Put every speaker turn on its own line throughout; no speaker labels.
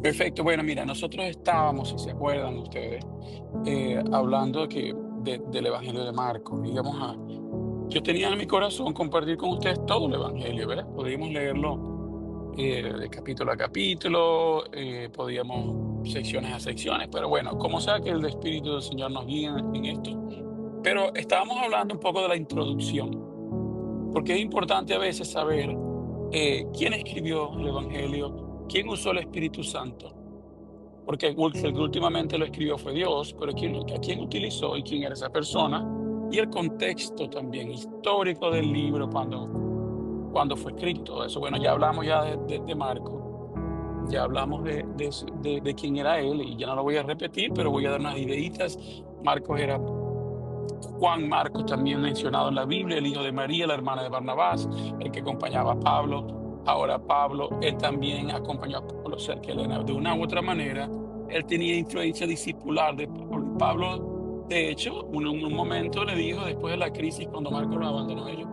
Perfecto. Bueno, mira, nosotros estábamos, si se acuerdan ustedes, hablando del Evangelio de Marcos. Yo tenía en mi corazón compartir con ustedes todo el Evangelio, ¿verdad? Podíamos leerlo de capítulo a capítulo, podíamos secciones a secciones, pero bueno, como sea que el Espíritu del Señor nos guíe en esto. Pero estábamos hablando un poco de la introducción, porque es importante a veces saber quién escribió el Evangelio, quién usó el Espíritu Santo. Porque el que últimamente lo escribió fue Dios, pero a quién utilizó y quién era esa persona, y el contexto también histórico del libro cuando fue escrito y todo eso. Bueno, ya hablamos ya de Marco, ya hablamos de quién era él, y ya no lo voy a repetir, pero voy a dar unas ideitas. Marcos era Juan Marcos, también mencionado en la Biblia, el hijo de María, la hermana de Barnabás, el que acompañaba a Pablo. Ahora Pablo, él también acompañó a Pablo cerca de Helena. De una u otra manera, él tenía influencia discipular de Pablo. Pablo, de hecho, en un momento le dijo, después de la crisis, cuando Marcos lo abandonó a ellos,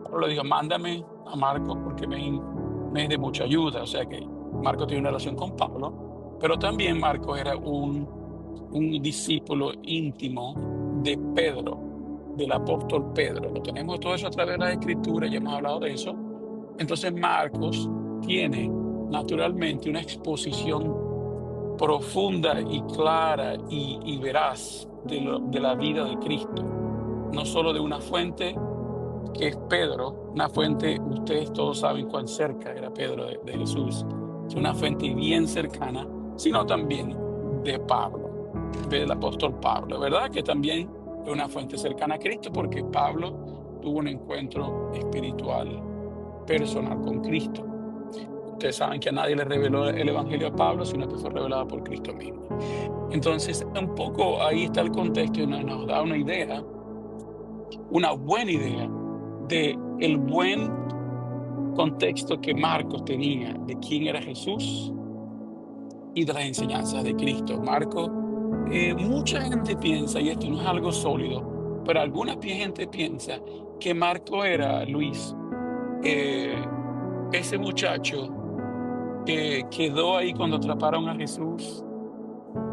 Pablo le dijo, mándame a Marcos porque me es de mucha ayuda. O sea que Marcos tiene una relación con Pablo, pero también Marcos era un discípulo íntimo de Pedro, del apóstol Pedro. Lo tenemos todo eso a través de la Escritura, ya hemos hablado de eso. Entonces Marcos tiene naturalmente una exposición profunda y clara y veraz de la vida de Cristo, no solo de una fuente que es Pedro, una fuente, ustedes todos saben cuán cerca era Pedro de Jesús, es una fuente bien cercana, sino también de Pablo, del apóstol Pablo, ¿verdad? Que también es una fuente cercana a Cristo porque Pablo tuvo un encuentro espiritual personal con Cristo. Ustedes saben que a nadie le reveló el Evangelio a Pablo, sino que fue revelado por Cristo mismo. Entonces, un poco ahí está el contexto y nos da una idea, una buena idea de el buen contexto que Marcos tenía de quién era Jesús y de las enseñanzas de Cristo. Marcos, mucha gente piensa, y esto no es algo sólido, pero alguna gente piensa que Marco era Luis, eh, ese muchacho que quedó ahí cuando atraparon a Jesús.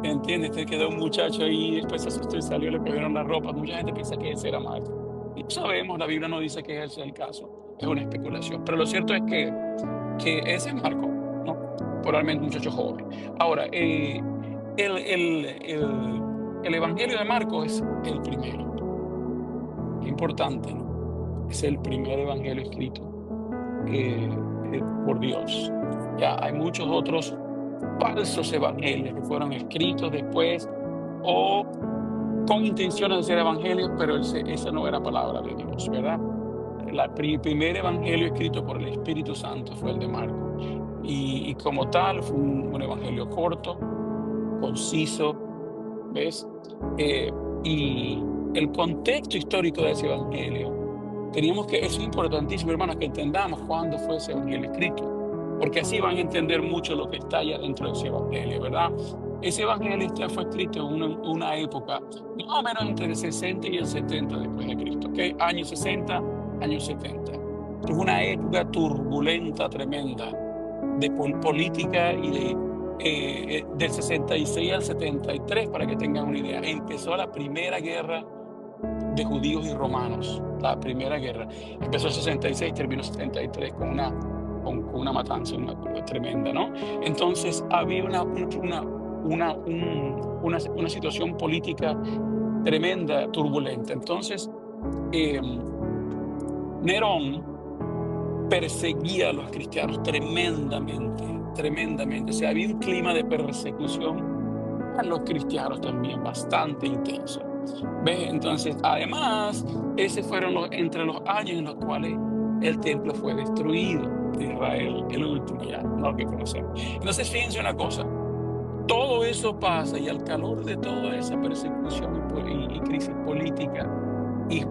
¿Entiendes? Te quedó un muchacho ahí, después se asustó y salió, le cogieron la ropa. Mucha gente piensa que ese era Marco. No sabemos, la Biblia no dice que ese es el caso, es una especulación. Pero lo cierto es que ese es Marco, ¿no? Probablemente un muchacho joven. Ahora, el, el, el, el Evangelio de Marcos es el primero. Qué importante, ¿no? Es el primer Evangelio escrito por Dios. Ya hay muchos otros falsos evangelios que fueron escritos después o con intenciones de ser evangelios, pero esa no era palabra de Dios, ¿verdad? El primer evangelio escrito por el Espíritu Santo fue el de Marcos. Y como tal, fue un evangelio corto, conciso, ¿ves? Eh, y el contexto histórico de ese evangelio, eso es importantísimo, hermanos, que entendamos cuándo fue ese evangelio escrito, porque así van a entender mucho lo que está allá dentro de ese evangelio, ¿verdad? Ese evangelio fue escrito en una época más o menos entre el 60 y el 70 después de Cristo, ¿ok? Años 60, años 70. Es una época turbulenta, tremenda, de política y del 66 al 73, para que tengan una idea. Empezó la primera guerra de judíos y romanos, la primera guerra. Empezó en 66, terminó en 73 con una matanza tremenda, ¿no? Entonces había una situación política tremenda, turbulenta. Entonces, Nerón perseguía a los cristianos tremendamente, tremendamente. O sea, había un clima de persecución a los cristianos también bastante intenso. ¿Ves? Entonces, además, esos fueron entre los años en los cuales el templo fue destruido de Israel, el último ya, no lo que conocemos. Entonces, fíjense una cosa, todo eso pasa y al calor de toda esa persecución y crisis política y,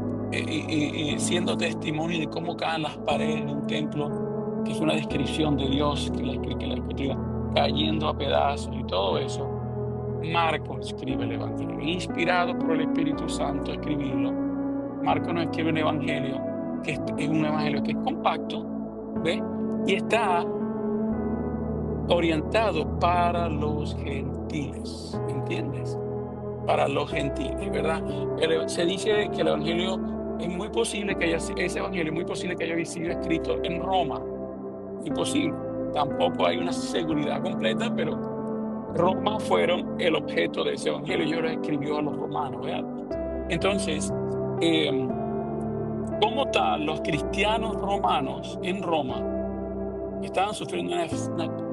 siendo testimonio de cómo caen las paredes de un templo, que es una descripción de Dios, que la escritura cayendo a pedazos y todo eso, Marcos escribe el Evangelio, inspirado por el Espíritu Santo a escribirlo. Marcos nos escribe un Evangelio que es un Evangelio que es compacto, ¿ves? Y está orientado para los gentiles, ¿entiendes? Para los gentiles, ¿verdad? Se dice que el evangelio es muy posible que ese evangelio es muy posible que haya sido escrito en Roma, imposible. Tampoco hay una seguridad completa, pero Roma fueron el objeto de ese evangelio y ahora escribió a los romanos, ¿verdad? Entonces, em, como tal, los cristianos romanos en Roma estaban sufriendo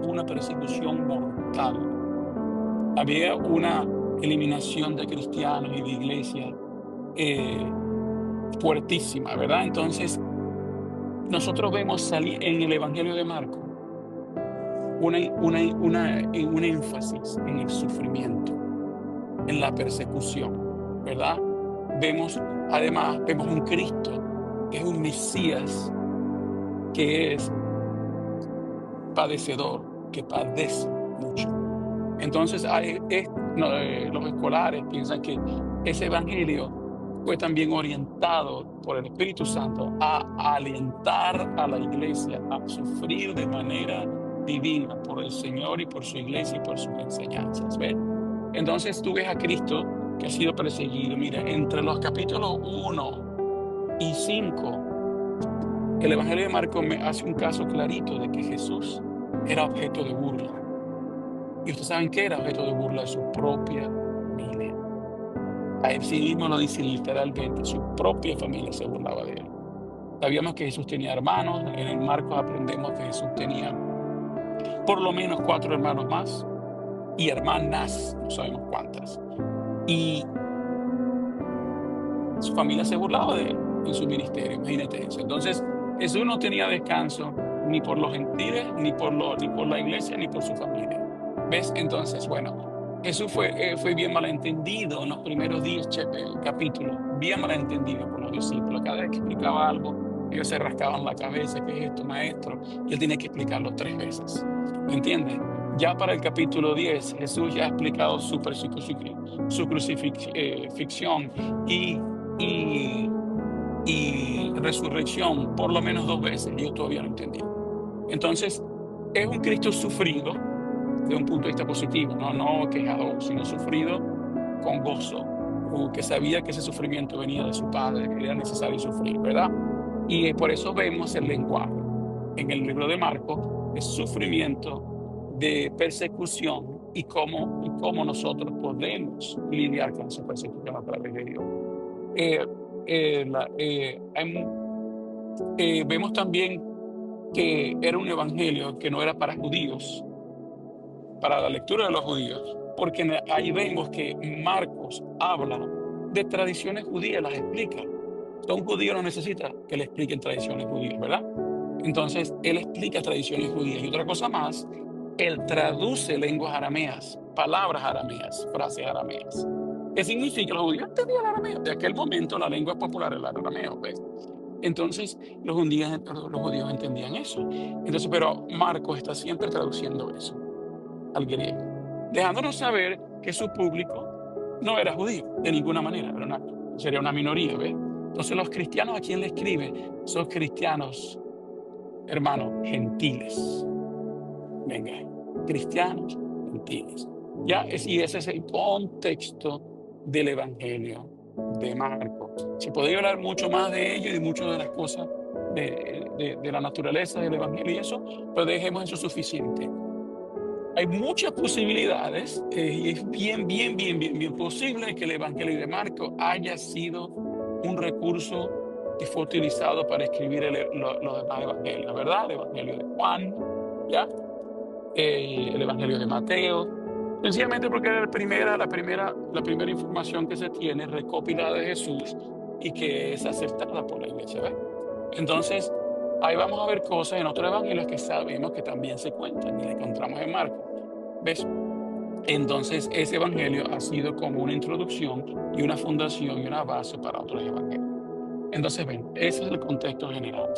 una persecución mortal. Había una eliminación de cristianos y de iglesias eh, fuertísima, ¿verdad? Entonces, nosotros vemos salir en el Evangelio de Marcos un énfasis en el sufrimiento, en la persecución, ¿verdad? Además, vemos un Cristo, que es un Mesías, que es padecedor, que padece mucho. Entonces, los escolares piensan que ese evangelio fue también orientado por el Espíritu Santo a alentar a la iglesia a sufrir de manera divina por el Señor y por su iglesia y por sus enseñanzas. ¿Ves? Entonces tú ves a Cristo que ha sido perseguido. Mira, entre los capítulos 1 y 5, el Evangelio de Marcos me hace un caso clarito de que Jesús era objeto de burla. Y ustedes saben que era objeto de burla de su propia familia. A él sí mismo lo dice literalmente, su propia familia se burlaba de él. Sabíamos que Jesús tenía hermanos, en Marcos aprendemos que Jesús tenía por lo menos 4 hermanos más y hermanas, no sabemos cuántas. Y su familia se burlaba de él en su ministerio, imagínate eso. Entonces, Jesús no tenía descanso ni por los gentiles, ni por la iglesia, ni por su familia. ¿Ves? Entonces, bueno, Jesús fue bien malentendido en los primeros 10 capítulos, bien malentendido por los discípulos. Cada vez que explicaba algo, ellos se rascaban la cabeza, ¿qué es esto, maestro? Y él tenía que explicarlo 3 veces. ¿Entiendes? Ya para el capítulo 10, Jesús ya ha explicado su crucifixión y y, y resurrección por lo menos 2 veces, y yo todavía no entendí. Entonces, es un Cristo sufrido de un punto de vista positivo, no quejado, sino sufrido con gozo, o que sabía que ese sufrimiento venía de su Padre, que era necesario sufrir, ¿verdad? Y por eso vemos el lenguaje en el libro de Marcos de sufrimiento, de persecución y cómo nosotros podemos lidiar con esa persecución a través de Dios. Eh, vemos también que era un evangelio que no era para judíos, para la lectura de los judíos, porque ahí vemos que Marcos habla de tradiciones judías, las explica. Un judío no necesita que le expliquen tradiciones judías, ¿verdad? Entonces, él explica tradiciones judías. Y otra cosa más, él traduce lenguas arameas, palabras arameas, frases arameas. ¿Qué significa? Los judíos entendían el arameo. De aquel momento la lengua popular era el arameo, ¿ves? Entonces, los judíos entendían eso. Entonces, pero Marcos está siempre traduciendo eso al griego, dejándonos saber que su público no era judío de ninguna manera, sería una minoría, ¿ves? Entonces, los cristianos a quien le escribe son cristianos, hermanos, gentiles. Venga, cristianos, gentiles. Y ese es el contexto del Evangelio de Marcos. Se podría hablar mucho más de ello y de muchas de las cosas de la naturaleza del Evangelio y eso, pero dejemos eso suficiente. Hay muchas posibilidades y es bien posible que el Evangelio de Marcos haya sido un recurso que fue utilizado para escribir los demás evangelios, ¿verdad? El Evangelio de Juan, ¿ya? El Evangelio de Mateo, sencillamente porque era la primera información que se tiene recopilada de Jesús y que es aceptada por la iglesia, ¿ves? Entonces, ahí vamos a ver cosas en otros evangelios que sabemos que también se cuentan y las encontramos en Marcos, ¿ves? Entonces, ese evangelio ha sido como una introducción y una fundación y una base para otros evangelios. Entonces, ven, ese es el contexto general.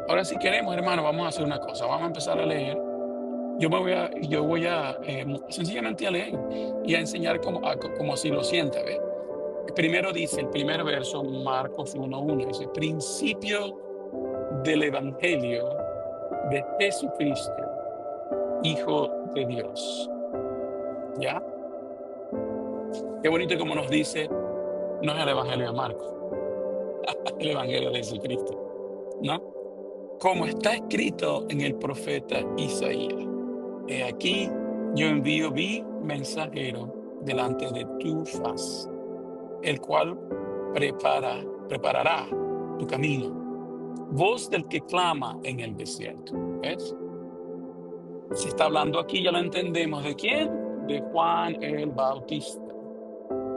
Ahora, si queremos, hermano, vamos a hacer una cosa. Vamos a empezar a leer. Yo voy a sencillamente a leer y a enseñar como si lo sienta, ¿ves? Primero dice, el primer verso, Marcos 1:1, dice, principio del evangelio de Jesucristo, Hijo de Dios. ¿Ya? Qué bonito como nos dice, no es el Evangelio de Marcos, el Evangelio de Jesucristo, ¿no? Como está escrito en el profeta Isaías. He aquí, yo envío mi mensajero delante de tu faz, el cual preparará tu camino. Voz del que clama en el desierto. ¿Ves? Se está hablando aquí, ya lo entendemos. ¿De quién? De Juan el Bautista.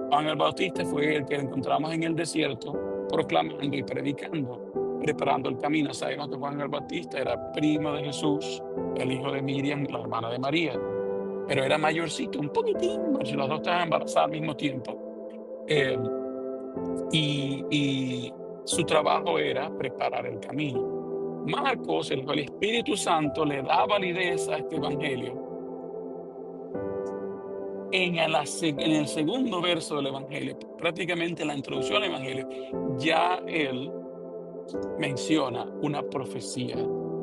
Juan el Bautista fue el que encontramos en el desierto, proclamando y predicando, preparando el camino. Sabemos que Juan el Bautista era primo de Jesús, el hijo de Miriam, la hermana de María, pero era mayorcito, un poquitín, si los dos estaban embarazados al mismo tiempo. Eh, y su trabajo era preparar el camino. Marcos, el Espíritu Santo, le da validez a este evangelio en el segundo verso del evangelio, prácticamente la introducción al evangelio. Ya él menciona una profecía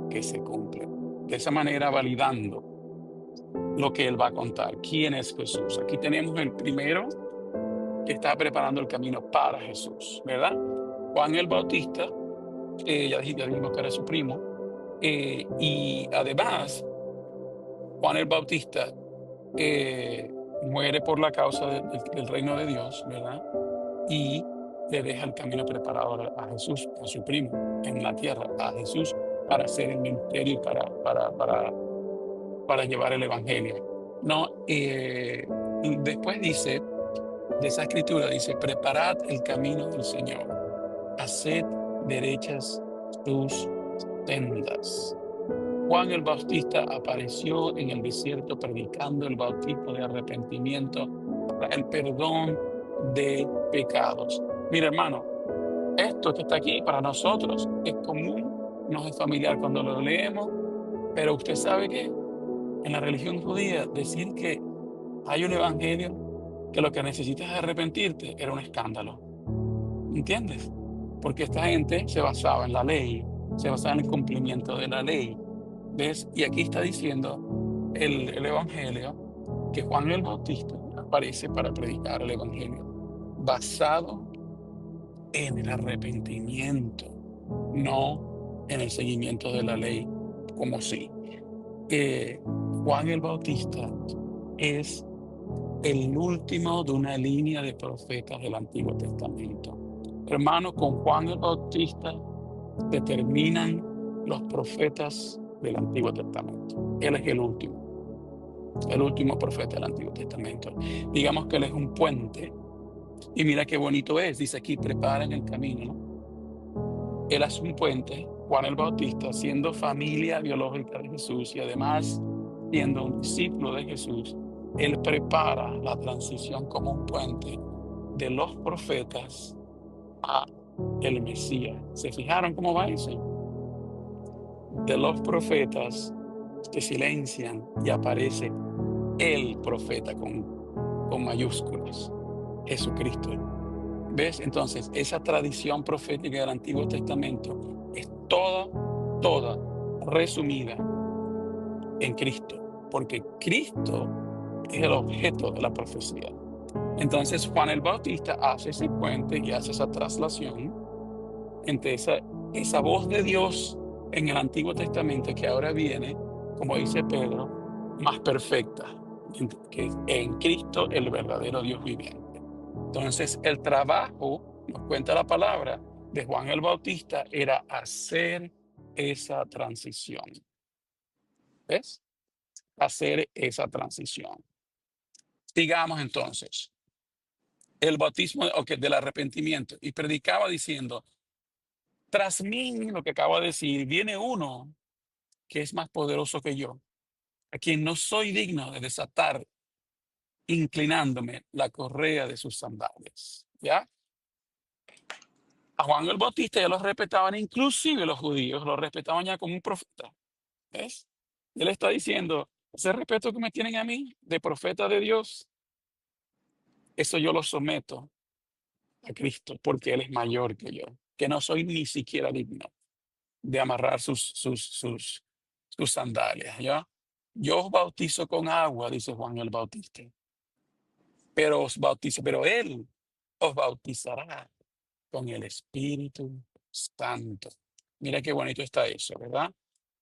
que se cumple, de esa manera validando lo que él va a contar. ¿Quién es Jesús? Aquí tenemos el primero que está preparando el camino para Jesús, ¿verdad? Juan el Bautista, ya dijimos que era su primo, y además Juan el Bautista muere por la causa del reino de Dios, ¿verdad? Y le deja el camino preparado a Jesús, a su primo, en la tierra, a Jesús, para hacer el ministerio y para llevar el evangelio. No, después dice, de esa escritura, dice, preparad el camino del Señor, haced derechas sus sendas. Juan el Bautista apareció en el desierto predicando el bautismo de arrepentimiento para el perdón de pecados. Mira, hermano, esto que está aquí para nosotros es común, nos es familiar cuando lo leemos, pero usted sabe que en la religión judía decir que hay un evangelio que lo que necesitas es arrepentirte era un escándalo. ¿Entiendes? Porque esta gente se basaba en la ley, se basaba en el cumplimiento de la ley. ¿Ves? Y aquí está diciendo el Evangelio que Juan el Bautista aparece para predicar el Evangelio basado en el arrepentimiento, no en el seguimiento de la ley, como si. Juan el Bautista es el último de una línea de profetas del Antiguo Testamento. Hermano, con Juan el Bautista se terminan los profetas del Antiguo Testamento. Él es el último profeta del Antiguo Testamento. Digamos que él es un puente. Y mira qué bonito es, dice aquí, preparen el camino, ¿no? Él es un puente, Juan el Bautista, siendo familia biológica de Jesús y además siendo un discípulo de Jesús, él prepara la transición como un puente de los profetas a el Mesías. ¿Se fijaron cómo va eso? De los profetas se silencian y aparece el profeta con mayúsculas, Jesucristo. ¿Ves? Entonces, esa tradición profética del Antiguo Testamento es toda resumida en Cristo, porque Cristo es el objeto de la profecía. Entonces, Juan el Bautista hace ese puente y hace esa traslación entre esa voz de Dios en el Antiguo Testamento que ahora viene, como dice Pedro, más perfecta, que en Cristo el verdadero Dios viviente. Entonces, el trabajo, nos cuenta la palabra, de Juan el Bautista era hacer esa transición. ¿Ves? Hacer esa transición. Sigamos entonces. El bautismo, del arrepentimiento. Y predicaba diciendo, tras mí, lo que acabo de decir, viene uno que es más poderoso que yo, a quien no soy digno de desatar, inclinándome la correa de sus sandalias. ¿Ya? A Juan el Bautista ya lo respetaban, inclusive los judíos lo respetaban ya como un profeta. ¿Ves? Él está diciendo, ese respeto que me tienen a mí de profeta de Dios, eso yo lo someto a Cristo, porque Él es mayor que yo, que no soy ni siquiera digno de amarrar sus sandalias, ¿ya? Yo os bautizo con agua, dice Juan el Bautista, pero él os bautizará con el Espíritu Santo. Mira qué bonito está eso, ¿verdad?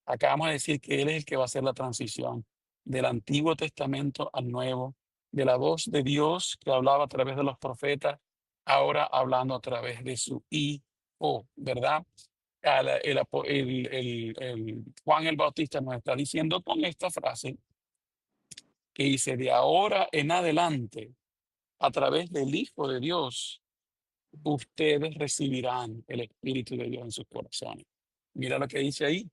Acabamos de decir que Él es el que va a hacer la transición del Antiguo Testamento al Nuevo, de la voz de Dios que hablaba a través de los profetas, ahora hablando a través de su Hijo, ¿verdad? Juan el Bautista nos está diciendo con esta frase que dice, de ahora en adelante, a través del Hijo de Dios, ustedes recibirán el Espíritu de Dios en sus corazones. Mira lo que dice ahí.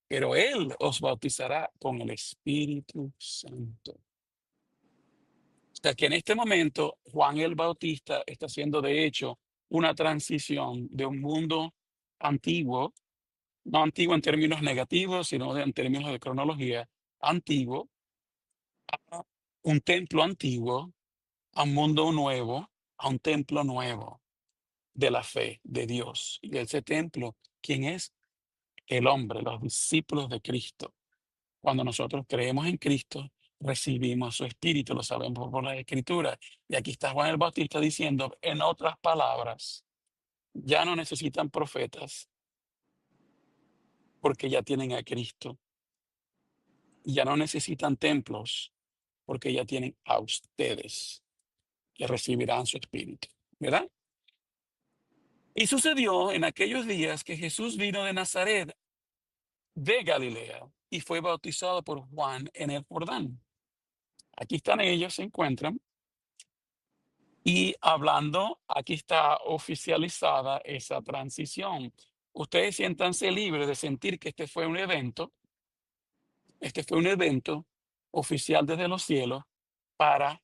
Pero Él os bautizará con el Espíritu Santo. O sea que en este momento Juan el Bautista está haciendo de hecho una transición de un mundo antiguo, no antiguo en términos negativos, sino en términos de cronología, antiguo, a un templo antiguo, a un mundo nuevo, a un templo nuevo de la fe de Dios. Y ese templo, ¿quién es? El hombre, los discípulos de Cristo. Cuando nosotros creemos en Cristo, recibimos su Espíritu, lo sabemos por la Escritura. Y aquí está Juan el Bautista diciendo, en otras palabras, ya no necesitan profetas porque ya tienen a Cristo. Y ya no necesitan templos porque ya tienen a ustedes que recibirán su Espíritu. ¿Verdad? Y sucedió en aquellos días que Jesús vino de Nazaret, de Galilea, y fue bautizado por Juan en el Jordán. Aquí están ellos, se encuentran. Y hablando, aquí está oficializada esa transición. Ustedes siéntanse libres de sentir que este fue un evento oficial desde los cielos para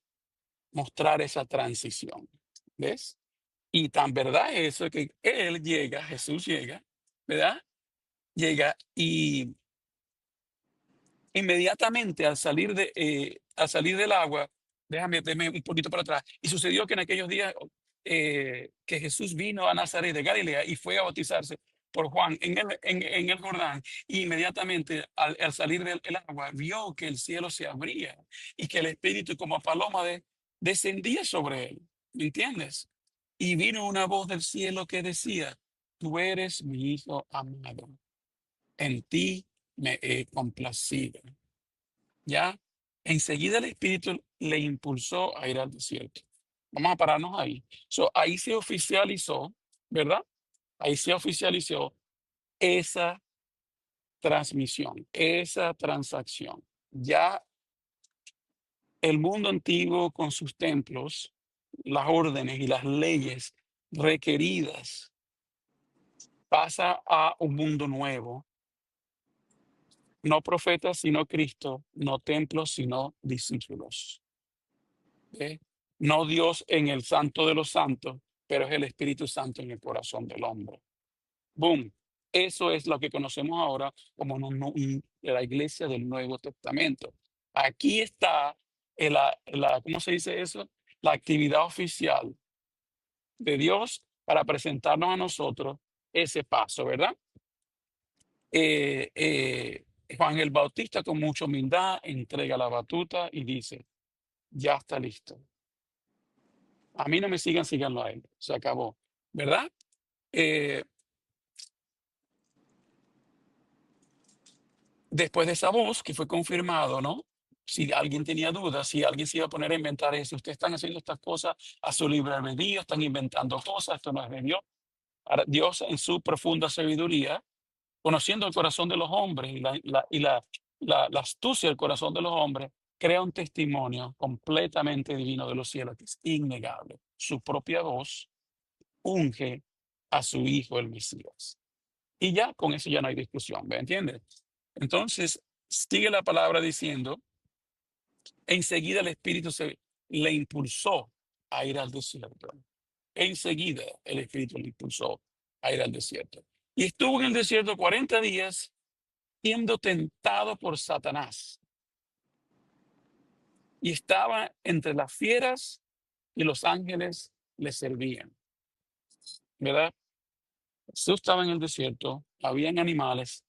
mostrar esa transición. ¿Ves? Y tan verdad es eso que Él llega, Jesús llega, ¿verdad? Llega y inmediatamente al salir del agua, déjame un poquito para atrás. Y sucedió que en aquellos días que Jesús vino a Nazaret de Galilea y fue a bautizarse por Juan en el Jordán, y inmediatamente al salir del el agua, vio que el cielo se abría y que el Espíritu como paloma descendía sobre él. ¿Me entiendes? Y vino una voz del cielo que decía, tú eres mi hijo amado, en ti me he complacido. Ya enseguida el Espíritu le impulsó a ir al desierto. Vamos a pararnos ahí. Ahí se oficializó, ¿verdad? Ahí se oficializó esa transmisión, esa transacción. Ya el mundo antiguo con sus templos, las órdenes y las leyes requeridas, pasa a un mundo nuevo. No profetas, sino Cristo, no templos, sino discípulos. ¿Ve? No Dios en el santo de los santos, pero es el Espíritu Santo en el corazón del hombre. Boom. Eso es lo que conocemos ahora como la iglesia del Nuevo Testamento. Aquí está, ¿cómo se dice eso? La actividad oficial de Dios para presentarnos a nosotros ese paso, ¿verdad? Juan el Bautista con mucha humildad entrega la batuta y dice, ya está listo. A mí no me sigan, síganlo a él. Se acabó, ¿verdad? Eh, Después de esa voz que fue confirmado, ¿no? Si alguien tenía dudas, si alguien se iba a poner a inventar eso, ustedes están haciendo estas cosas a su libre albedrío, están inventando cosas, esto no es de Dios. Ahora, Dios en su profunda sabiduría, conociendo el corazón de los hombres y la astucia del corazón de los hombres, crea un testimonio completamente divino de los cielos, que es innegable. Su propia voz unge a su hijo el Mesías. Y ya con eso ya no hay discusión, ¿me entiendes? Entonces, sigue la palabra diciendo, enseguida el Espíritu le impulsó a ir al desierto. Enseguida el Espíritu le impulsó a ir al desierto. Y estuvo en el desierto 40 días siendo tentado por Satanás. Y estaba entre las fieras y los ángeles le servían. ¿Verdad? Jesús estaba en el desierto, habían animales,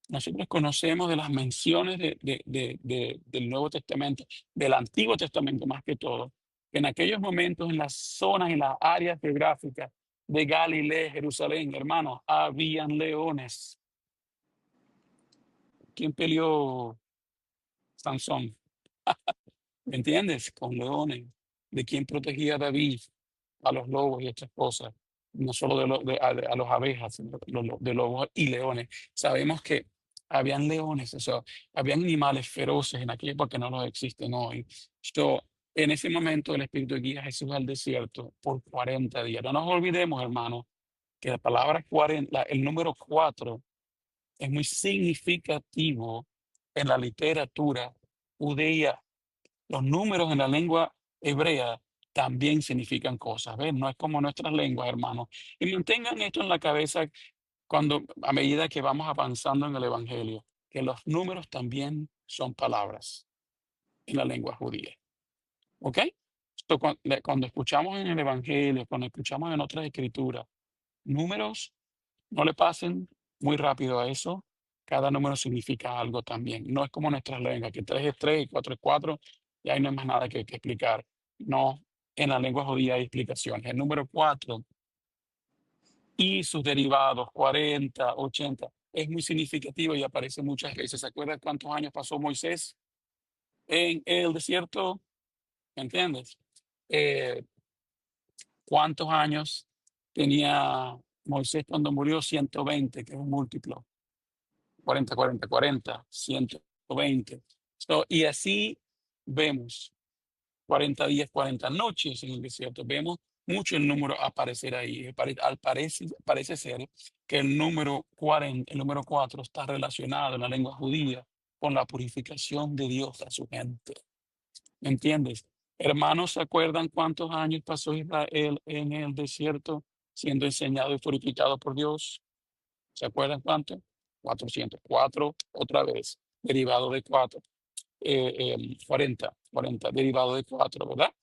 Nosotros conocemos de las menciones del Nuevo Testamento, del Antiguo Testamento más que todo, que en aquellos momentos, en las zonas, en las áreas geográficas de Galilea, Jerusalén, hermanos, habían leones. ¿Quién peleó Sansón? ¿Me entiendes? Con leones. ¿De quién protegía a David? A los lobos y estas cosas. No solo a los abejas, sino de lobos y leones. Sabemos que habían leones, o sea, habían animales feroces en aquella época que no los existen hoy. So, en ese momento el Espíritu guía a Jesús al desierto por 40 días. No nos olvidemos, hermanos, que la palabra 40, el número 4 es muy significativo en la literatura judía. Los números en la lengua hebrea también significan cosas, ¿ves? No es como nuestras lenguas, hermanos. Y mantengan esto en la cabeza a medida que vamos avanzando en el Evangelio, que los números también son palabras en la lengua judía, ¿ok? Cuando escuchamos en el Evangelio, cuando escuchamos en otras escrituras, números, no le pasen muy rápido a eso. Cada número significa algo también. No es como nuestras lenguas, que 3 es 3 y 4 es 4, y ahí no hay más nada que explicar. No, en la lengua judía hay explicaciones. El número 4 y sus derivados, 40, 80, es muy significativo y aparece muchas veces. ¿Se acuerdan cuántos años pasó Moisés en el desierto? ¿Me entiendes? Eh, ¿Cuántos años tenía Moisés cuando murió? 120, que es un múltiplo. 40, 40, 40, 120. Y así vemos 40 días, 40 noches en el desierto. Vemos mucho el número aparecer ahí. Parece ser que el número 40, el número 4 está relacionado en la lengua judía con la purificación de Dios a su gente. ¿Me entiendes? Hermanos, ¿se acuerdan cuántos años pasó Israel en el desierto siendo enseñado y purificado por Dios? ¿Se acuerdan cuánto? 404, otra vez, derivado de 4, 40, 40, derivado de 4, ¿verdad?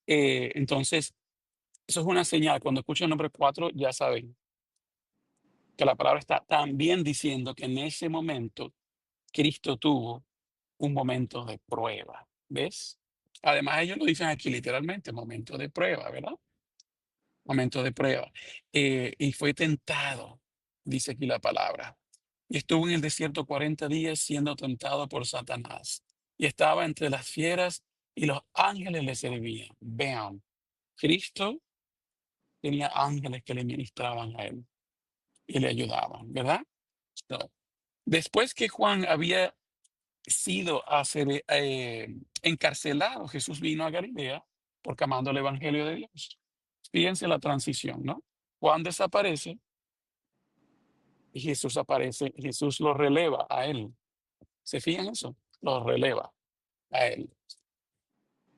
Entonces, eso es una señal. Cuando escuchan el nombre 4, ya saben que la palabra está también diciendo que en ese momento Cristo tuvo un momento de prueba, ¿ves? Además, ellos lo dicen aquí literalmente, momento de prueba, ¿verdad? Momento de prueba. Y fue tentado, dice aquí la palabra. Y estuvo en el desierto 40 días siendo tentado por Satanás. Y estaba entre las fieras y los ángeles le servían. Vean, Cristo tenía ángeles que le ministraban a él y le ayudaban, ¿verdad? So, después que Juan había sido encarcelado, Jesús vino a Galilea proclamando el Evangelio de Dios. Fíjense la transición, ¿no? Juan desaparece y Jesús aparece, Jesús lo releva a él. ¿Se fijan eso? Lo releva a él.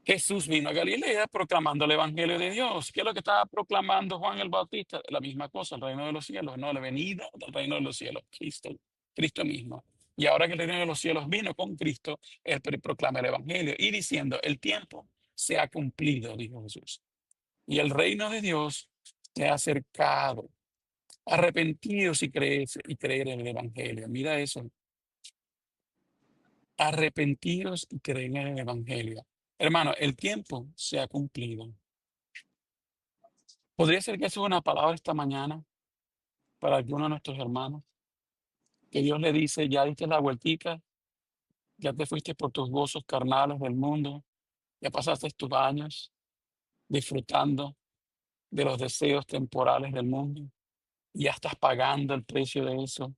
Jesús vino a Galilea proclamando el Evangelio de Dios. ¿Qué es lo que estaba proclamando Juan el Bautista? La misma cosa, el reino de los cielos, no la venida del reino de los cielos, Cristo, Cristo mismo. Y ahora que el reino de los cielos vino con Cristo, él proclama el Evangelio y diciendo, el tiempo se ha cumplido, dijo Jesús. Y el reino de Dios se ha acercado. Arrepentidos y creer en el Evangelio. Mira eso. Arrepentidos y creer en el Evangelio. Hermano, el tiempo se ha cumplido. Podría ser que eso es una palabra esta mañana para algunos de nuestros hermanos, que Dios le dice, ya diste la vueltica, ya te fuiste por tus gozos carnales del mundo, ya pasaste tus años disfrutando de los deseos temporales del mundo, y ya estás pagando el precio de eso,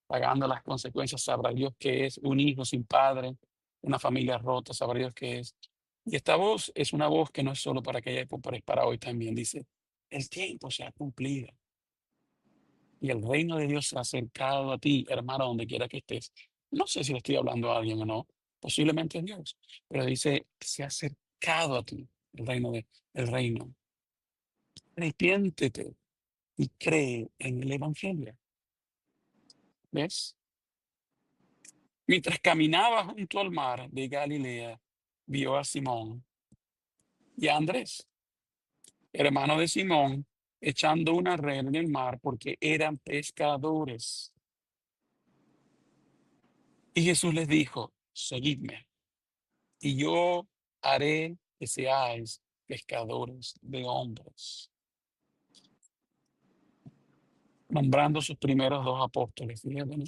pagando las consecuencias, sabrá Dios qué es un hijo sin padre, una familia rota, sabrá Dios qué es. Y esta voz es una voz que no es solo para aquella época, pero es para hoy también. Dice, el tiempo se ha cumplido y el reino de Dios se ha acercado a ti, hermano, donde quiera que estés. No sé si le estoy hablando a alguien o no, posiblemente es Dios, pero dice, se ha acercado a ti el reino. Arrepiéntete y cree en el Evangelio. ¿Ves? Mientras caminaba junto al mar de Galilea, vio a Simón y a Andrés, hermano de Simón, echando una red en el mar porque eran pescadores. Y Jesús les dijo, seguidme, y yo haré que seáis pescadores de hombres. Nombrando sus primeros dos apóstoles, fíjate, ¿no?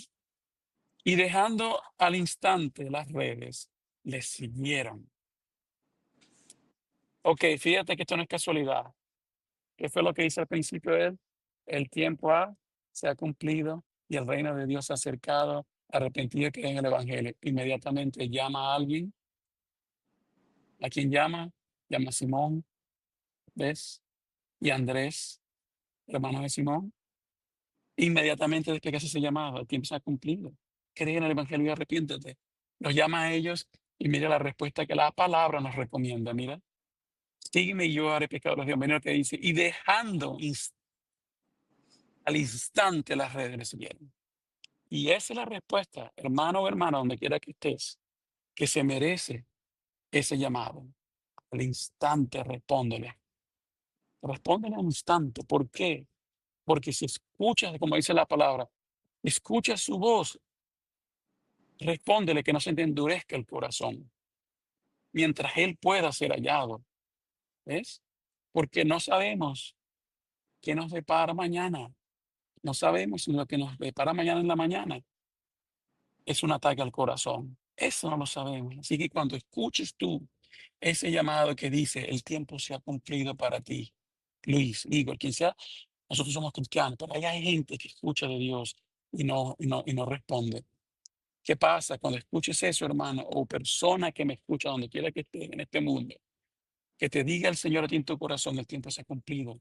Y dejando al instante las redes, les siguieron. Ok, fíjate que esto no es casualidad. ¿Qué fue lo que dice al principio de él? El tiempo se ha cumplido y el reino de Dios se ha acercado. Arrepentido que en el Evangelio. Inmediatamente llama a alguien. ¿A quién llama? Llama a Simón, ¿ves? Y a Andrés, hermano de Simón. Inmediatamente después que hace ese llamado, el tiempo se ha cumplido. Cree en el Evangelio y arrepiéntete. Los llama a ellos y mira la respuesta que la palabra nos recomienda. Mira, sígueme y yo haré pecadores de hombres. Mira lo que dice. Y dejando al instante las redes le siguieron. Y esa es la respuesta, hermano o hermana, donde quiera que estés, que se merece ese llamado. Al instante respóndele. Respóndele al instante. ¿Por qué? Porque si escuchas, como dice la palabra, escuchas su voz, respóndele que no se te endurezca el corazón, mientras él pueda ser hallado. ¿Ves? Porque no sabemos qué nos depara mañana. No sabemos si lo que nos depara mañana en la mañana es un ataque al corazón. Eso no lo sabemos. Así que cuando escuches tú ese llamado que dice, el tiempo se ha cumplido para ti, Luis, Igor, quien sea, nosotros somos cristianos, pero hay gente que escucha de Dios y no responde. ¿Qué pasa cuando escuches eso, hermano, o persona que me escucha donde quiera que esté en este mundo? Que te diga el Señor a ti en tu corazón, el tiempo se ha cumplido.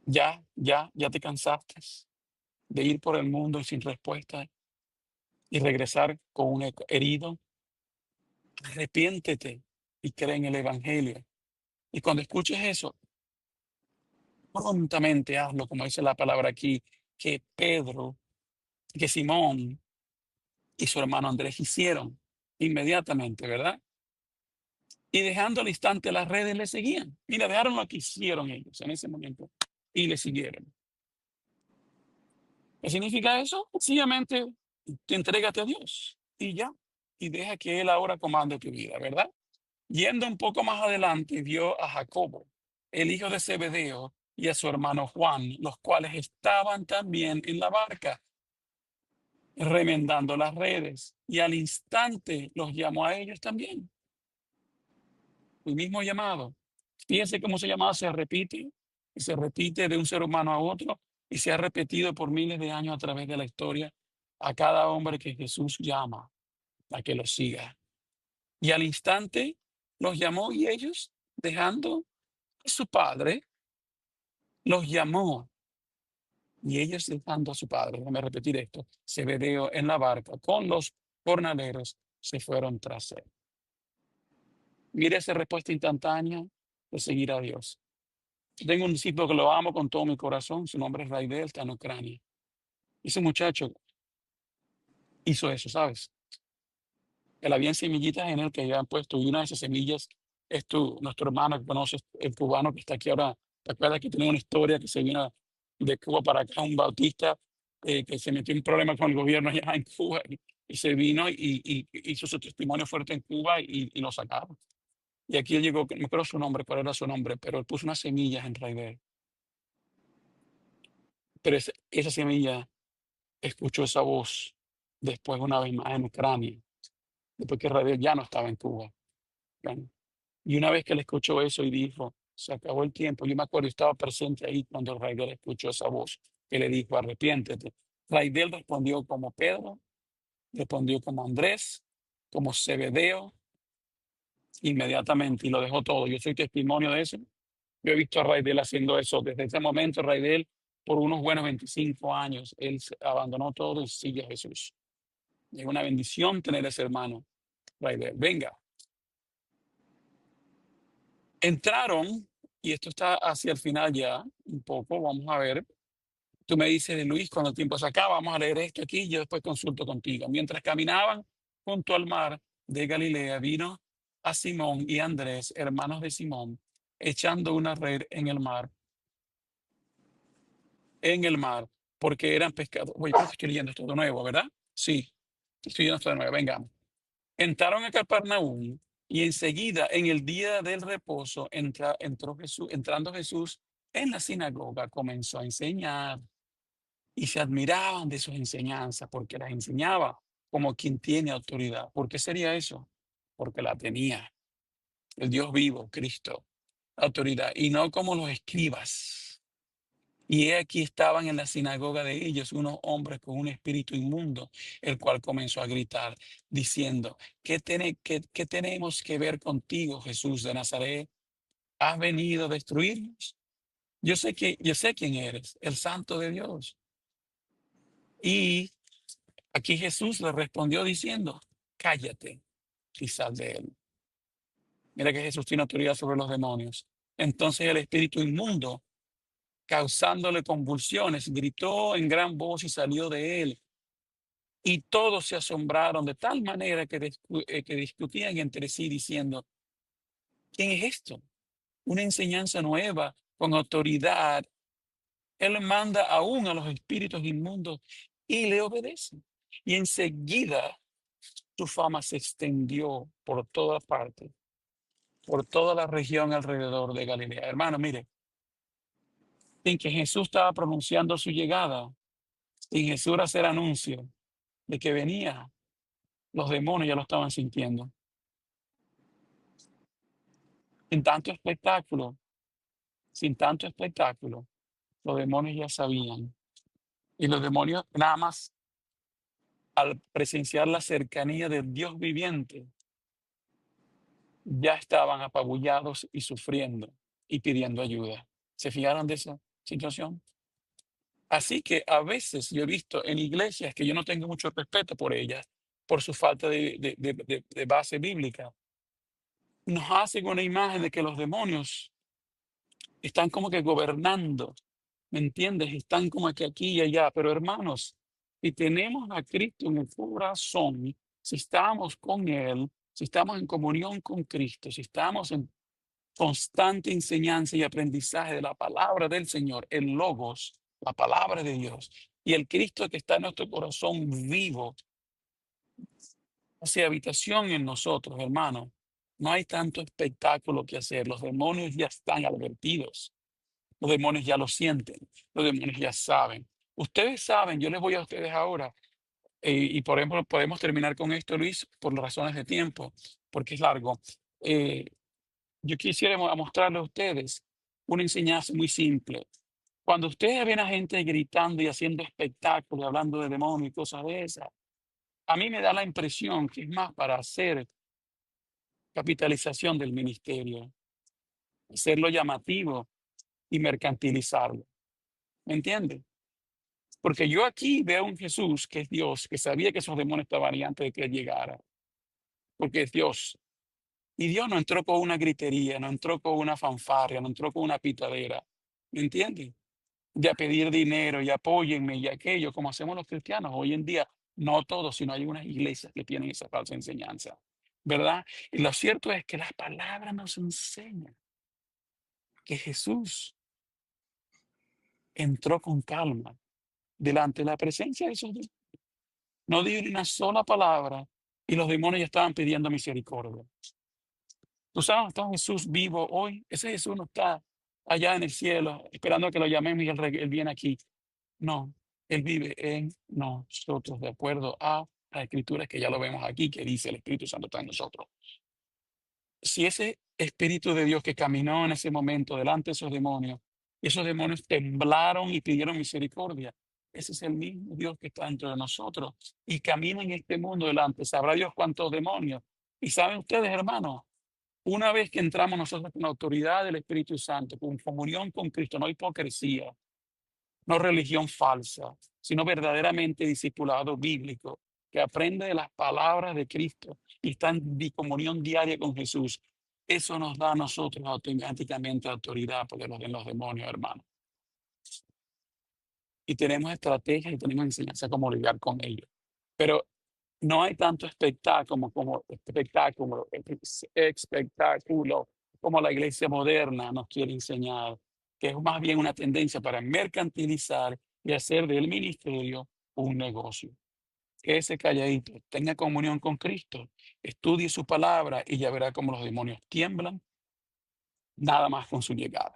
Ya te cansaste de ir por el mundo sin respuesta y regresar con un herido. Arrepiéntete y cree en el Evangelio. Y cuando escuches eso, prontamente hazlo, como dice la palabra aquí, que Pedro, que Simón y su hermano Andrés hicieron inmediatamente, ¿verdad? Y dejando al instante las redes, le seguían. Mira, dejaron lo que hicieron ellos en ese momento y le siguieron. ¿Qué significa eso? Sencillamente, te entrégate a Dios y ya. Y deja que Él ahora comande tu vida, ¿verdad? Yendo un poco más adelante, vio a Jacobo, el hijo de Zebedeo, y a su hermano Juan, los cuales estaban también en la barca, remendando las redes. Y al instante los llamó a ellos también. El mismo llamado. Fíjense cómo ese llamado se repite, y se repite de un ser humano a otro, y se ha repetido por miles de años a través de la historia a cada hombre que Jesús llama a que lo siga. Y al instante los llamó y ellos, dejando a su padre, los llamó. Y ellos dejando a su padre, déjame repetir esto, Zebedeo en la barca con los jornaleros se fueron tras él. Mire esa respuesta instantánea de seguir a Dios. Tengo un discípulo que lo amo con todo mi corazón, su nombre es Raidel, está en Ucrania. Ese muchacho hizo eso, ¿sabes? Él había semillitas en él que habían puesto, y una de esas semillas es nuestro hermano que conoces, el cubano que está aquí ahora. ¿Te acuerdas que tiene una historia que se vino de Cuba para acá, un bautista que se metió en problemas con el gobierno allá en Cuba y se vino y hizo su testimonio fuerte en Cuba y lo sacaron? Y aquí él llegó, no creo su nombre, cuál era su nombre, pero él puso unas semillas en Raidel. Pero esa semilla escuchó esa voz después una vez más en Ucrania, después que Raidel ya no estaba en Cuba. Bueno, y una vez que él escuchó eso y dijo, se acabó el tiempo, yo me acuerdo, estaba presente ahí cuando Raidel escuchó esa voz que le dijo, arrepiéntete. Raidel respondió como Pedro, respondió como Andrés, como Zebedeo, inmediatamente, y lo dejó todo. Yo soy testimonio de eso. Yo he visto a Raidel haciendo eso. Desde ese momento, Raidel, por unos buenos 25 años, él abandonó todo y sigue a Jesús. Es una bendición tener ese hermano, Raidel. Venga, entraron, y esto está hacia el final ya, un poco, vamos a ver. Tú me dices, de Luis, cuando el tiempo se acaba, vamos a leer esto aquí y yo después consulto contigo. Mientras caminaban junto al mar de Galilea, vino a Simón y Andrés, hermanos de Simón, echando una red en el mar, porque eran pescadores. Oye, creo que estoy leyendo esto de nuevo, ¿verdad? Sí, estoy en de nuevo, vengamos. Entraron a Capernaum y enseguida, en el día del reposo, entró Jesús, entrando Jesús en la sinagoga, comenzó a enseñar y se admiraban de sus enseñanzas porque las enseñaba como quien tiene autoridad. ¿Por qué sería eso? Porque la tenía el Dios vivo, Cristo, autoridad, y no como los escribas. Y he aquí estaban en la sinagoga de ellos unos hombres con un espíritu inmundo, el cual comenzó a gritar, diciendo, ¿qué tenemos que ver contigo, Jesús de Nazaret? ¿Has venido a destruirnos? Yo sé quién eres, el Santo de Dios. Y aquí Jesús le respondió diciendo, cállate y sal de él. Mira que Jesús tiene autoridad sobre los demonios. Entonces el espíritu inmundo, causándole convulsiones, gritó en gran voz y salió de él. Y todos se asombraron de tal manera que discutían entre sí diciendo, ¿quién es esto? Una enseñanza nueva con autoridad. Él manda aún a los espíritus inmundos y le obedecen. Y enseguida su fama se extendió por toda parte, por toda la región alrededor de Galilea. Hermano, mire, sin que Jesús estaba pronunciando su llegada, sin Jesús hacer anuncio de que venía, los demonios ya lo estaban sintiendo. Sin tanto espectáculo, sin tanto espectáculo, los demonios ya sabían. Y los demonios, nada más al presenciar la cercanía del Dios viviente, ya estaban apabullados y sufriendo y pidiendo ayuda. ¿Se fijaron de esa situación? Así que a veces yo he visto en iglesias que yo no tengo mucho respeto por ellas, por su falta de base bíblica, nos hacen una imagen de que los demonios están como que gobernando, ¿me entiendes? Están como que aquí y allá, pero hermanos, si tenemos a Cristo en el corazón, si estamos con Él, si estamos en comunión con Cristo, si estamos en constante enseñanza y aprendizaje de la palabra del Señor, el Logos, la palabra de Dios, y el Cristo que está en nuestro corazón vivo, hace habitación en nosotros, hermano. No hay tanto espectáculo que hacer. Los demonios ya están advertidos. Los demonios ya lo sienten. Los demonios ya saben. Ustedes saben, yo les voy a ustedes ahora, y por ejemplo, podemos terminar con esto, Luis, por razones de tiempo, porque es largo. Eh, yo quisiera mostrarles a ustedes una enseñanza muy simple. Cuando ustedes ven a gente gritando y haciendo espectáculos, hablando de demonios y cosas de esas, a mí me da la impresión que es más para hacer capitalización del ministerio, hacerlo llamativo y mercantilizarlo. ¿Me entiende? Porque yo aquí veo un Jesús que es Dios, que sabía que esos demonios estaban ahí antes de que él llegara, porque es Dios. Y Dios no entró con una gritería, no entró con una fanfarria, no entró con una pitadera. ¿Me entiende? De a pedir dinero y apóyenme y aquello, como hacemos los cristianos. Hoy en día, no todos, sino hay unas iglesias que tienen esa falsa enseñanza, ¿verdad? Y lo cierto es que las palabras nos enseñan que Jesús entró con calma delante de la presencia de esos demonios. No dijo ni una sola palabra y los demonios ya estaban pidiendo misericordia. ¿Tú sabes dónde está Jesús vivo hoy? Ese Jesús no está allá en el cielo esperando que lo llamemos y él viene aquí. No, Él vive en nosotros, de acuerdo a las escrituras que ya lo vemos aquí, que dice el Espíritu Santo está en nosotros. Si ese Espíritu de Dios que caminó en ese momento delante de esos demonios temblaron y pidieron misericordia, ese es el mismo Dios que está dentro de nosotros y camina en este mundo delante. Sabrá Dios cuántos demonios. Y saben ustedes, hermanos, una vez que entramos nosotros con la autoridad del Espíritu Santo, con comunión con Cristo, no hipocresía, no religión falsa, sino verdaderamente discipulado bíblico, que aprende de las palabras de Cristo y está en comunión diaria con Jesús. Eso nos da a nosotros auténticamente autoridad porque nos den los demonios, hermano. Y tenemos estrategias y tenemos enseñanza cómo lidiar con ellos. Pero no hay tanto espectáculo como la iglesia moderna nos quiere enseñar, que es más bien una tendencia para mercantilizar y hacer del ministerio un negocio. quédese calladito, tenga comunión con Cristo, estudie su palabra y ya verá cómo los demonios tiemblan nada más con su llegada.